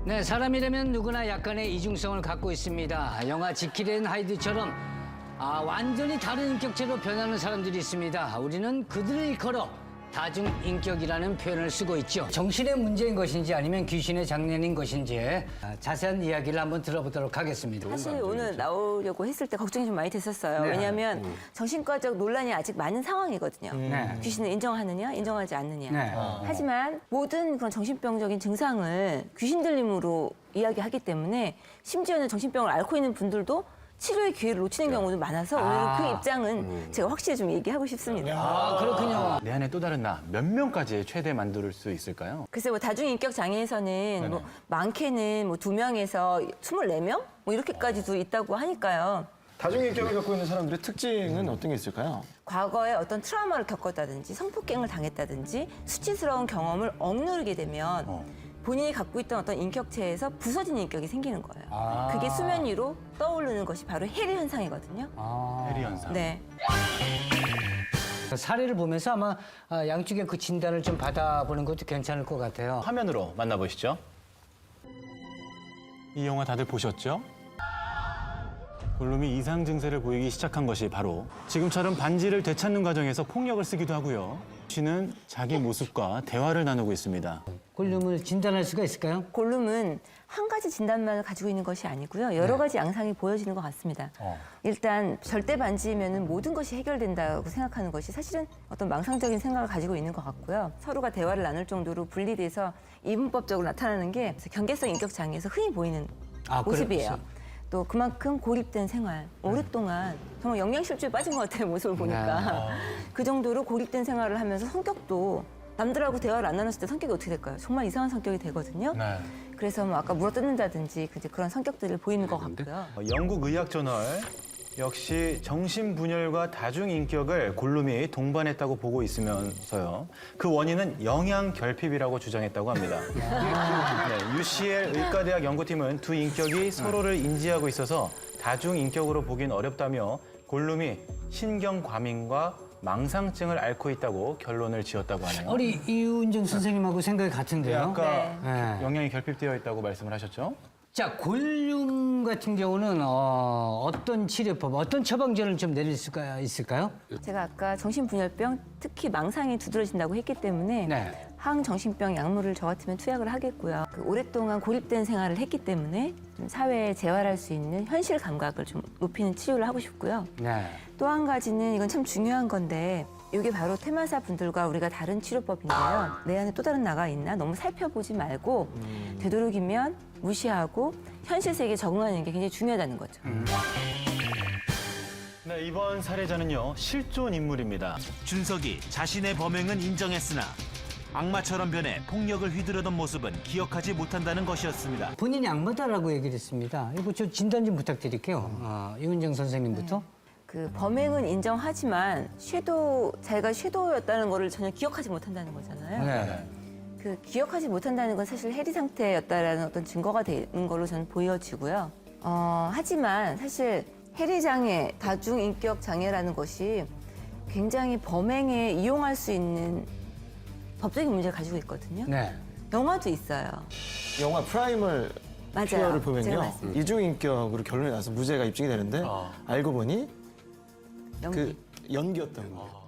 네, 사람이라면 누구나 약간의 이중성을 갖고 있습니다. 영화 지킬 앤 하이드처럼 완전히 다른 인격체로 변하는 사람들이 있습니다. 우리는 그들을 일컬어 다중인격이라는 표현을 쓰고 있죠. 정신의 문제인 것인지 아니면 귀신의 장난인 것인지 자세한 이야기를 한번 들어보도록 하겠습니다. 사실 오늘 나오려고 했을 때 걱정이 좀 많이 됐었어요. 네. 왜냐하면 정신과적 논란이 아직 많은 상황이거든요. 네. 귀신을 인정하느냐, 인정하지 않느냐. 네. 하지만 모든 그런 정신병적인 증상을 귀신 들림으로 이야기하기 때문에 심지어는 정신병을 앓고 있는 분들도 치료의 기회를 놓치는 경우도 많아서 오늘은 그 입장은 제가 확실히 좀 얘기하고 싶습니다. 그렇군요. 내 안에 또 다른 나 몇 명까지 최대 만들 수 있을까요? 글쎄 뭐 다중인격 장애에서는 뭐 많게는 뭐 2명에서 24명? 뭐 이렇게까지도 있다고 하니까요. 다중인격을 갖고 있는 사람들의 특징은 어떤 게 있을까요? 과거에 어떤 트라우마를 겪었다든지 성폭행을 당했다든지 수치스러운 경험을 억누르게 되면 본인이 갖고 있던 어떤 인격체에서 부서진 인격이 생기는 거예요. 그게 수면 위로 떠오르는 것이 바로 해리 현상이거든요. 해리 현상. 네. 사례를 보면서 아마 양쪽의 그 진단을 좀 받아보는 것도 괜찮을 것 같아요. 화면으로 만나보시죠. 이 영화 다들 보셨죠? 골룸이 이상 증세를 보이기 시작한 것이 바로 지금처럼 반지를 되찾는 과정에서 폭력을 쓰기도 하고요. 쥐는 자기 모습과 대화를 나누고 있습니다. 골룸을 진단할 수가 있을까요? 골룸은 한 가지 진단만을 가지고 있는 것이 아니고요. 여러 가지 양상이 보여지는 것 같습니다. 일단 절대 반지면은 모든 것이 해결된다고 생각하는 것이 사실은 어떤 망상적인 생각을 가지고 있는 것 같고요. 서로가 대화를 나눌 정도로 분리돼서 이분법적으로 나타나는 게 경계성 인격 장애에서 흔히 보이는 모습이에요. 그렇죠. 또 그만큼 고립된 생활, 오랫동안 정말 영양실조에 빠진 것 같아요, 모습을 보니까. 그 정도로 고립된 생활을 하면서 성격도 남들하고 대화를 안 나눴을 때 성격이 어떻게 될까요? 정말 이상한 성격이 되거든요. 네. 그래서 뭐 아까 물어뜯는다든지 그런 성격들을 보이는 것 같고요. 영국 의학 저널 역시 정신분열과 다중인격을 골룸이 동반했다고 보고 있으면서요. 그 원인은 영양결핍이라고 주장했다고 합니다. 네, UCL 의과대학 연구팀은 두 인격이 서로를 인지하고 있어서 다중인격으로 보긴 어렵다며 골룸이 신경과민과 망상증을 앓고 있다고 결론을 지었다고 하네요. 우리 이윤정 선생님하고 생각이 같은데요. 아까 네. 영양이 결핍되어 있다고 말씀을 하셨죠? 자, 골룸 같은 경우는 어떤 치료법, 어떤 처방전을 좀 내릴 수가 있을까요? 제가 아까 정신분열병, 특히 망상이 두드러진다고 했기 때문에 네. 항정신병 약물을 저 같으면 투약을 하겠고요. 오랫동안 고립된 생활을 했기 때문에 좀 사회에 재활할 수 있는 현실 감각을 좀 높이는 치료를 하고 싶고요. 네. 또 한 가지는 이건 참 중요한 건데 이게 바로 퇴마사 분들과 우리가 다른 치료법인데요. 내 안에 또 다른 나가 있나 너무 살펴보지 말고 되도록이면 무시하고 현실 세계에 적응하는 게 굉장히 중요하다는 거죠. 네, 이번 사례자는요, 실존 인물입니다. 준석이 자신의 범행은 인정했으나 악마처럼 변해 폭력을 휘두르던 모습은 기억하지 못한다는 것이었습니다. 본인이 악마다라고 얘기를 했습니다. 이거 저 진단 좀 부탁드릴게요. 이윤정 선생님부터. 그 범행은 인정하지만 자기가 섀도우였다는 거를 전혀 기억하지 못한다는 거잖아요. 네. 그 기억하지 못한다는 건 사실 해리 상태였다라는 어떤 증거가 되는 걸로 저는 보여지고요. 하지만 사실 해리 장애, 다중인격 장애라는 것이 굉장히 범행에 이용할 수 있는 법적인 문제를 가지고 있거든요. 네. 영화도 있어요. 영화 프라이멀 맞아요. 퓨어를 제가 보면요. 말씀드린 이중인격으로 결론이 나서 무죄가 입증이 되는데 알고 보니 연기. 그 연기였던 거예요.